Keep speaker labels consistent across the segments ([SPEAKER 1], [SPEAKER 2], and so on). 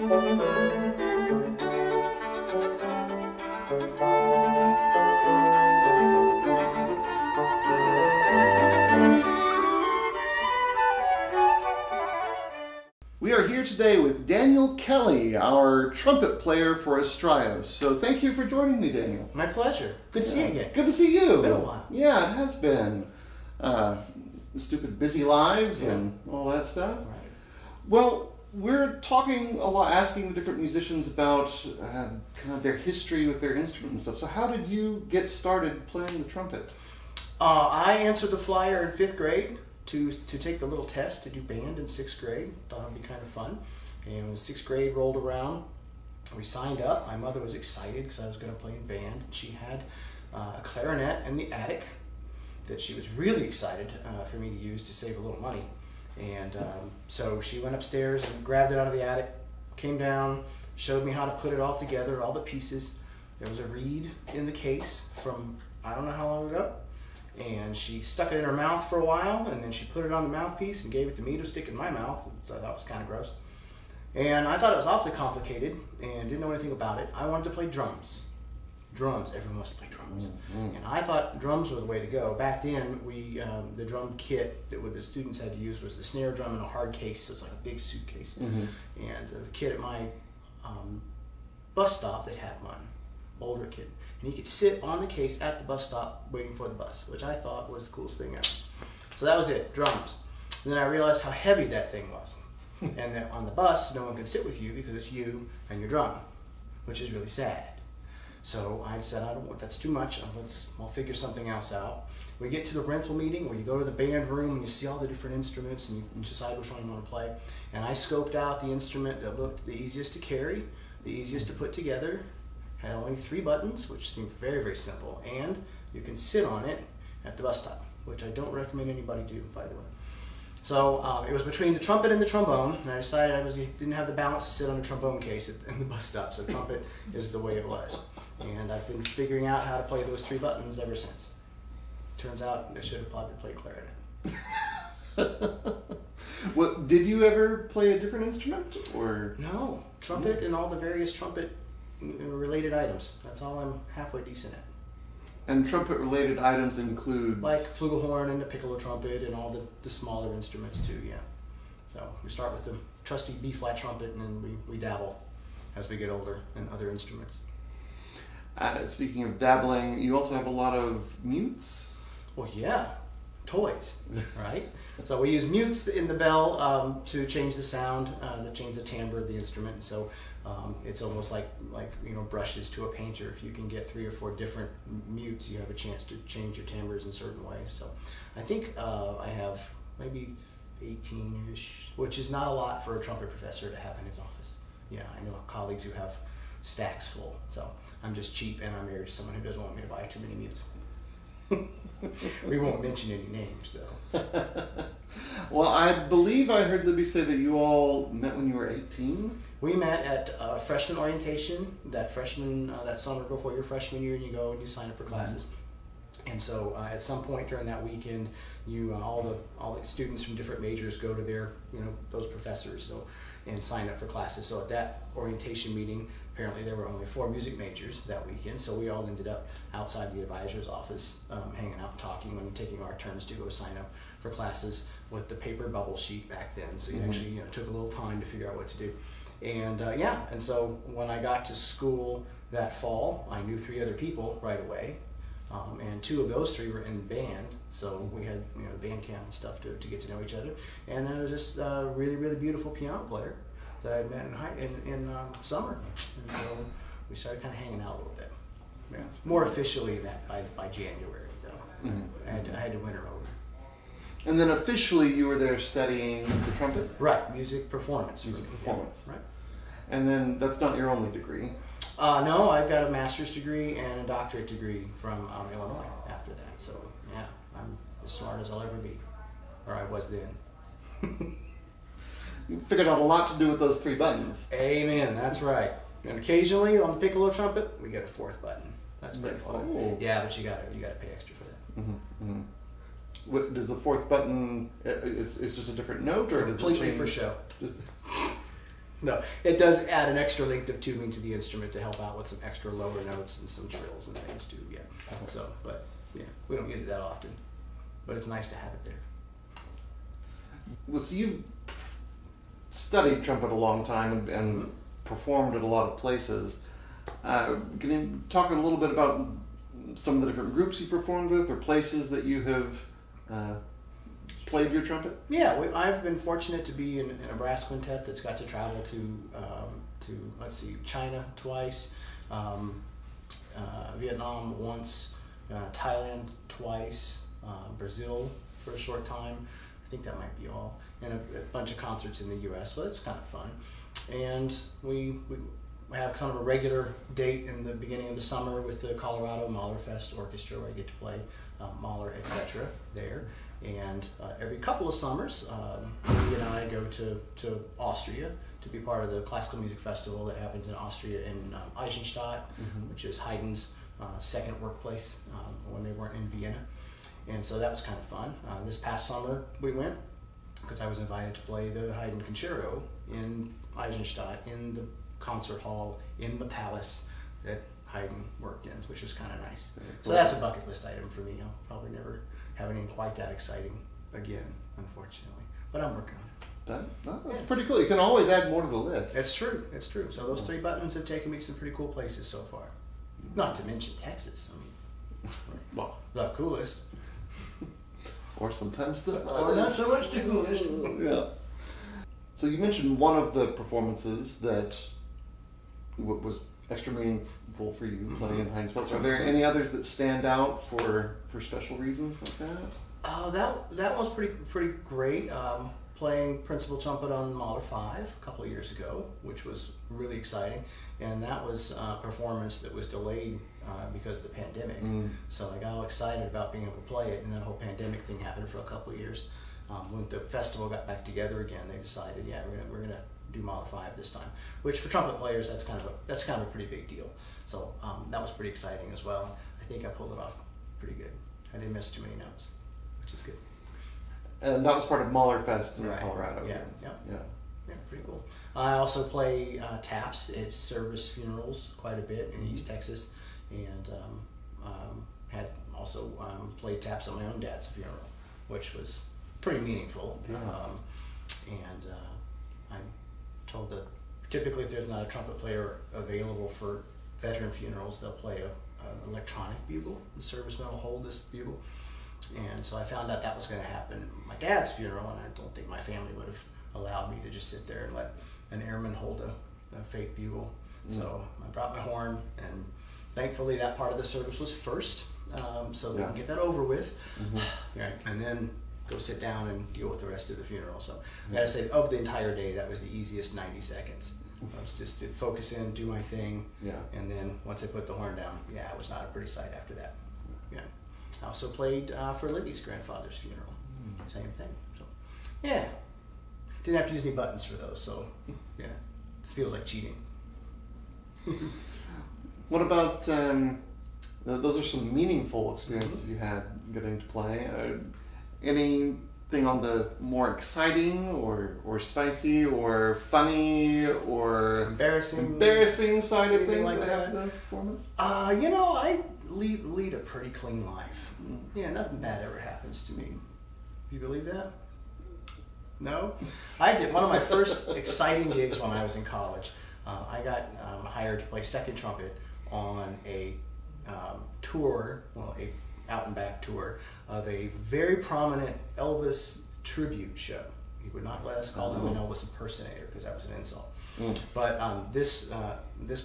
[SPEAKER 1] We are here today with Daniel Kelly, our trumpet player for Estraios. So thank you for joining me, Daniel.
[SPEAKER 2] My pleasure. Good to see you again.
[SPEAKER 1] Good to see you.
[SPEAKER 2] It's been a while.
[SPEAKER 1] Yeah, it has been. Stupid busy lives and all that stuff.
[SPEAKER 2] Right.
[SPEAKER 1] Well, we're talking a lot, asking the different musicians about kind of their history with their instrument and stuff. So how did you get started playing the trumpet?
[SPEAKER 2] I answered the flyer in 5th grade to take the little test to do band in 6th grade. Thought it would be kind of fun. And when 6th grade rolled around, we signed up. My mother was excited because I was going to play in band. She had a clarinet in the attic that she was really excited for me to use to save a little money. And so she went upstairs and grabbed it out of the attic, came down, showed me how to put it all together, all the pieces. There was a reed in the case from I don't know how long ago. And she stuck it in her mouth for a while, and then she put it on the mouthpiece and gave it to me to stick in my mouth, which I thought was kind of gross. And I thought it was awfully complicated and didn't know anything about it. I wanted to play drums. Drums, everyone wants to play drums. Mm-hmm. And I thought drums were the way to go. Back then, the drum kit that the students had to use was the snare drum in a hard case, so it's like a big suitcase. Mm-hmm. And the kid at my bus stop, they had one, older kid. And he could sit on the case at the bus stop waiting for the bus, which I thought was the coolest thing ever. So that was it, drums. And then I realized how heavy that thing was. And that on the bus, no one can sit with you because it's you and your drum, which is really sad. So I said, I don't want, that's too much. I'll figure something else out. We get to the rental meeting where you go to the band room and you see all the different instruments and you decide which one you want to play. And I scoped out the instrument that looked the easiest to carry, the easiest to put together, had only 3 buttons, which seemed very, very simple. And you can sit on it at the bus stop, which I don't recommend anybody do, by the way. So it was between the trumpet and the trombone, and I decided I didn't have the balance to sit on a trombone case in the bus stop, so trumpet is the way it was. And I've been figuring out how to play those 3 buttons ever since. Turns out I should have probably played clarinet.
[SPEAKER 1] Well, did you ever play a different instrument? Or
[SPEAKER 2] No, trumpet and all the various trumpet related items. That's all I'm halfway decent at.
[SPEAKER 1] And trumpet related items include?
[SPEAKER 2] Like flugelhorn and the piccolo trumpet and all the smaller instruments too, yeah. So we start with the trusty B-flat trumpet and then we dabble as we get older in other instruments.
[SPEAKER 1] Speaking of dabbling, you also have a lot of mutes?
[SPEAKER 2] Well, yeah, toys, right? So we use mutes in the bell to change the sound, to change the timbre of the instrument. So it's almost like brushes to a painter. If you can get 3 or 4 different mutes, you have a chance to change your timbres in certain ways. So I think I have maybe 18-ish, which is not a lot for a trumpet professor to have in his office. Yeah, I know colleagues who have stacks full. So I'm just cheap and I'm married to someone who doesn't want me to buy too many mutes. We won't mention any names though.
[SPEAKER 1] Well, I believe I heard Libby say that you all met when you were 18?
[SPEAKER 2] We met at freshman orientation, that summer before your freshman year, and you go and you sign up for classes. Mm-hmm. And so at some point during that weekend, all the students from different majors go to their those professors and sign up for classes. So at that orientation meeting, apparently there were only 4 music majors that weekend, so we all ended up outside the advisor's office, hanging out, talking, and taking our turns to go sign up for classes with the paper bubble sheet back then. So you actually took a little time to figure out what to do. And and so when I got to school that fall, I knew 3 other people right away, and 2 of those 3 were in band. So we had band camp and stuff to get to know each other. And then there was this really, really beautiful piano player that I met in summer, and so we started kind of hanging out a little bit. Yeah. More officially by January though. Mm-hmm. I had to win her over.
[SPEAKER 1] And then officially you were there studying the trumpet?
[SPEAKER 2] Right, music performance.
[SPEAKER 1] Right.
[SPEAKER 2] Right.
[SPEAKER 1] And then that's not your only degree?
[SPEAKER 2] No, I've got a master's degree and a doctorate degree from Illinois after that. So yeah, I'm as smart as I'll ever be, or I was then.
[SPEAKER 1] You figured out a lot to do with those 3 buttons.
[SPEAKER 2] Amen, that's right. And occasionally on the piccolo trumpet, we get a 4th button. That's pretty fun.
[SPEAKER 1] Oh.
[SPEAKER 2] Yeah, but you gotta pay extra for that.
[SPEAKER 1] Mm-hmm. Mm-hmm. What, does the 4th button? It's just a different note, or does it
[SPEAKER 2] completely
[SPEAKER 1] change?
[SPEAKER 2] for show?
[SPEAKER 1] Just
[SPEAKER 2] No, it does add an extra length of tubing to the instrument to help out with some extra lower notes and some trills and things too. Yeah. So, but yeah, we don't use it that often, but it's nice to have it there.
[SPEAKER 1] Well, so you've studied trumpet a long time and performed at a lot of places. Can you talk a little bit about some of the different groups you performed with or places that you have played your trumpet?
[SPEAKER 2] Yeah, I've been fortunate to be in a brass quintet that's got to travel to let's see, China twice, Vietnam once, Thailand twice, Brazil for a short time. I think that might be all, and a bunch of concerts in the U.S. Well, it's kind of fun, and we have kind of a regular date in the beginning of the summer with the Colorado Mahlerfest Orchestra, where I get to play Mahler, etc. there. And every couple of summers, Lee and I go to Austria to be part of the classical music festival that happens in Austria in Eisenstadt, which is Haydn's second workplace when they weren't in Vienna. And so that was kind of fun. This past summer we went because I was invited to play the Haydn Concerto in Eisenstadt in the concert hall in the palace that Haydn worked in, which was kind of nice. So that's a bucket list item for me. I'll probably never have anything quite that exciting again, unfortunately. But I'm working on it.
[SPEAKER 1] That's pretty cool. You can always add more to the list.
[SPEAKER 2] It's true. It's true. So those 3 buttons have taken me to some pretty cool places so far. Not to mention Texas. I mean,
[SPEAKER 1] Well,
[SPEAKER 2] the coolest.
[SPEAKER 1] or sometimes
[SPEAKER 2] Or not so much the coolest.
[SPEAKER 1] Yeah. So you mentioned one of the performances that was extra meaningful for you, playing in Haydn's Palace. Are there any others that stand out for special reasons like that?
[SPEAKER 2] Oh, that was pretty great. Playing principal trumpet on Mahler 5 a couple of years ago, which was really exciting, and that was a performance that was delayed because of the pandemic. So I got all excited about being able to play it, and that whole pandemic thing happened for a couple of years. When the festival got back together again, they decided, yeah, we're gonna do Mahler 5 this time, which for trumpet players that's kind of a pretty big deal. So that was pretty exciting as well. I think I pulled it off pretty good. I didn't miss too many notes, which is good.
[SPEAKER 1] And that was part of Mahlerfest in
[SPEAKER 2] Right.
[SPEAKER 1] Colorado.
[SPEAKER 2] Yeah, pretty cool. I also play taps at service funerals quite a bit in East Texas, and had also played taps at my own dad's funeral, which was pretty meaningful.
[SPEAKER 1] Yeah.
[SPEAKER 2] And I'm told that typically if there's not a trumpet player available for veteran funerals, they'll play an electronic bugle. The servicemen will hold this bugle. And so I found out that was going to happen at my dad's funeral, and I don't think my family would have allowed me to just sit there and let an airman hold a fake bugle. So I brought my horn, and thankfully that part of the service was first, so we can get that over with, right, and then go sit down and deal with the rest of the funeral. So I gotta say, of the entire day, that was the easiest 90 seconds. I was just to focus in, do my thing, and then once I put the horn down, it was not a pretty sight after that. Yeah. I also played for Libby's grandfather's funeral. Same thing. So, yeah. Didn't have to use any buttons for those, so yeah. This feels like cheating.
[SPEAKER 1] What about, those are some meaningful experiences you had getting to play. Anything on the more exciting or spicy or funny or embarrassing side of things
[SPEAKER 2] like
[SPEAKER 1] that
[SPEAKER 2] that?
[SPEAKER 1] happened in a performance?
[SPEAKER 2] I lead a pretty clean life. Yeah, nothing bad ever happens to me. You believe that? No? I did. One of my first exciting gigs when I was in college, I got hired to play second trumpet on a tour, a out and back tour of a very prominent Elvis tribute show. He would not let us call him an Elvis impersonator because that was an insult. But this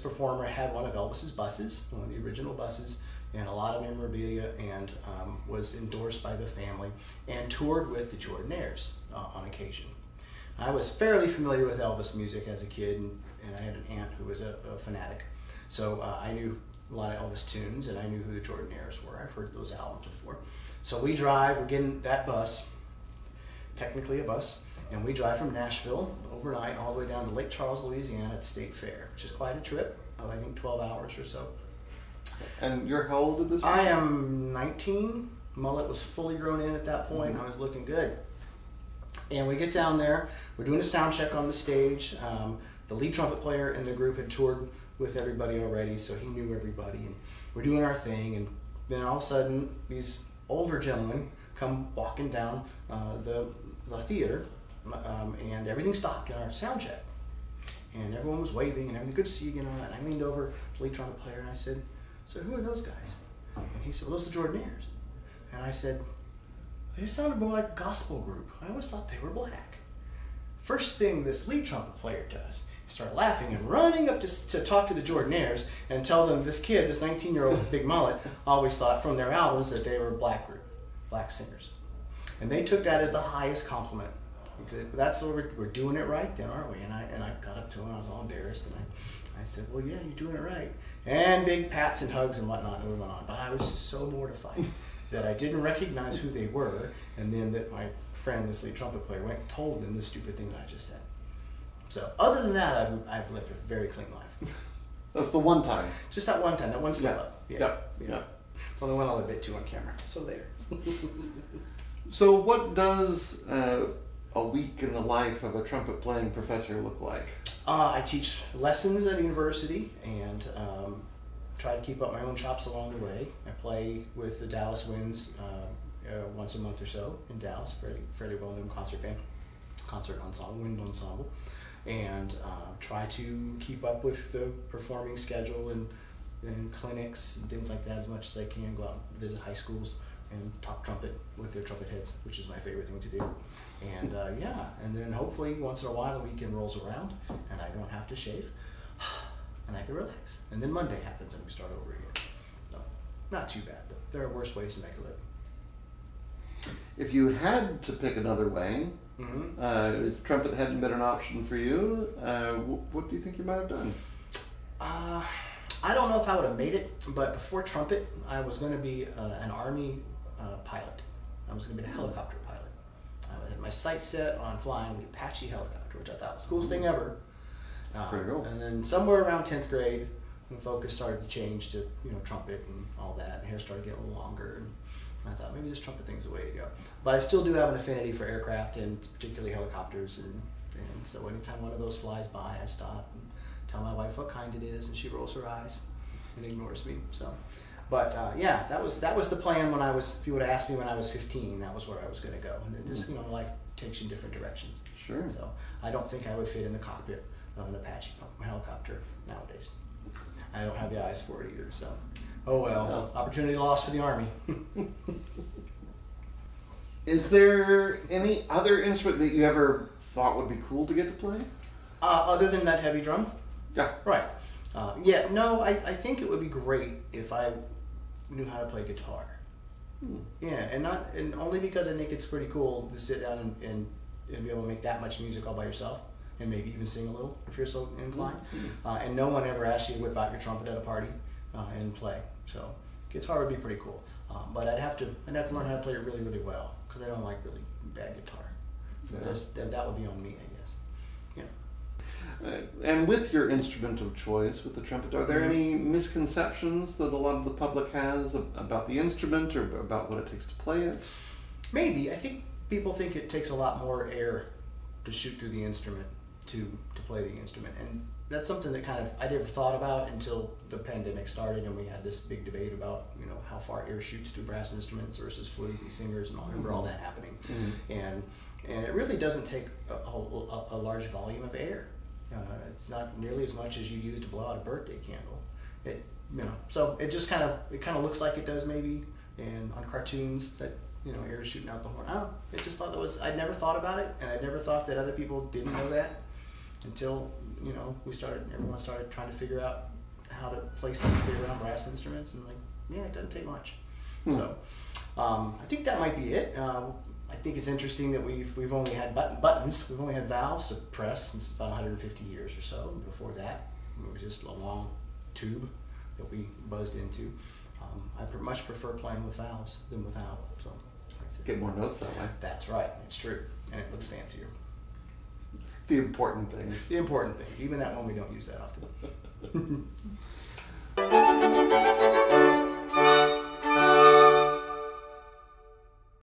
[SPEAKER 2] performer had one of Elvis's buses, one of the original buses, and a lot of memorabilia, and was endorsed by the family and toured with the Jordanaires on occasion. I was fairly familiar with Elvis music as a kid, and I had an aunt who was a fanatic. So I knew a lot of Elvis tunes, and I knew who the Jordanaires were. I've heard those albums before. So we're getting that bus, technically a bus, and we drive from Nashville overnight all the way down to Lake Charles, Louisiana at State Fair, which is quite a trip of, I think, 12 hours or so.
[SPEAKER 1] And you're how old at this point?
[SPEAKER 2] I am 19. Mullet was fully grown in at that point. I was looking good. And we get down there. We're doing a sound check on the stage. The the lead trumpet player in the group had toured with everybody already, so he knew everybody, and we're doing our thing, and then all of a sudden these older gentlemen come walking down the theater, and everything stopped in our sound check, and everyone was waving and everything, good to see you again, and all that. And I leaned over to the lead trumpet player and I said, "So who are those guys?" And he said, "Well, those are the Jordanaires." And I said, "They sounded more like a gospel group. I always thought they were black." First thing this lead trumpet player does is start laughing and running up to talk to the Jordanaires and tell them this kid, this 19-year-old with a big mullet, always thought from their albums that they were a black group, black singers. And they took that as the highest compliment. That's what we're doing it right then, aren't we? And I got up to him, I was all embarrassed, and I said, "Well, yeah, you're doing it right." And big pats and hugs and whatnot, and we went on. But I was so mortified that I didn't recognize who they were, and then that my friend, this lead trumpet player, went and told them the stupid thing that I just said. So other than that, I've lived a very clean life.
[SPEAKER 1] That's the one time.
[SPEAKER 2] Just that one time, that one slip up.
[SPEAKER 1] Yeah.
[SPEAKER 2] It's only one I'll admit to on camera. So there.
[SPEAKER 1] So what does a week in the life of a trumpet playing professor look like?
[SPEAKER 2] I teach lessons at university and try to keep up my own chops along the way. I play with the Dallas Winds once a month or so in Dallas, fairly well-known concert ensemble, wind ensemble, and try to keep up with the performing schedule and clinics and things like that as much as I can. Go out and visit high schools and talk trumpet with their trumpet heads, which is my favorite thing to do. And and then hopefully once in a while the weekend rolls around and I don't have to shave and I can relax. And then Monday happens and we start over again. So not too bad though. There are worse ways to make a living.
[SPEAKER 1] If you had to pick another way, if trumpet hadn't been an option for you, what do you think you might have done?
[SPEAKER 2] I don't know if I would have made it, but before trumpet, I was going to be an Army pilot. I was going to be a helicopter pilot. I had my sights set on flying the Apache helicopter, which I thought was the coolest thing ever.
[SPEAKER 1] Pretty cool.
[SPEAKER 2] And then somewhere around 10th grade, the focus started to change to trumpet and all that. And hair started getting a little longer, and I thought maybe this trumpet thing's the way to go. But I still do have an affinity for aircraft and particularly helicopters, and so anytime one of those flies by, I stop and tell my wife what kind it is, and she rolls her eyes and ignores me. So, but that was the plan when I was. If you would have asked me when I was 15, that was where I was going to go. And then just life takes you in different directions.
[SPEAKER 1] Sure.
[SPEAKER 2] So I don't think I would fit in the cockpit of an Apache helicopter nowadays. I don't have the eyes for it either. So, oh well.
[SPEAKER 1] No.
[SPEAKER 2] Opportunity lost for the Army.
[SPEAKER 1] Is there any other instrument that you ever thought would be cool to get to play?
[SPEAKER 2] Other than that heavy drum?
[SPEAKER 1] Yeah.
[SPEAKER 2] Right. I think it would be great if I knew how to play guitar. Yeah, and only because I think it's pretty cool to sit down and be able to make that much music all by yourself, and maybe even sing a little if you're so inclined. And no one ever asks you to whip out your trumpet at a party and play. So guitar would be pretty cool. But I'd have to learn how to play it really, really well, because I don't like really bad guitar. So that would be on me, I guess. Yeah.
[SPEAKER 1] And with your instrument of choice, with the trumpet, are there any misconceptions that a lot of the public has about the instrument or about what it takes to play it?
[SPEAKER 2] Maybe. I think people think it takes a lot more air to shoot through the instrument to play the instrument. And that's something that I never thought about until the pandemic started and we had this big debate about, how far air shoots through brass instruments versus flute and singers and all. I remember all that happening. And it really doesn't take a large volume of air. It's not nearly as much as you use to blow out a birthday candle. So it just kind of looks like it does maybe, and on cartoons that air is shooting out the horn. I just thought I'd never thought about it, and I'd never thought that other people didn't know that until everyone started trying to figure out how to place something around brass instruments, and it doesn't take much. So I think that might be it. I think it's interesting that we've only had buttons. We've only had valves to press since about 150 years or so. Before that, it was just a long tube that we buzzed into. I much prefer playing with valves than without. So
[SPEAKER 1] get more notes that way.
[SPEAKER 2] That's right. It's true, and it looks fancier.
[SPEAKER 1] The important things.
[SPEAKER 2] The important things. Even that one we don't use that often.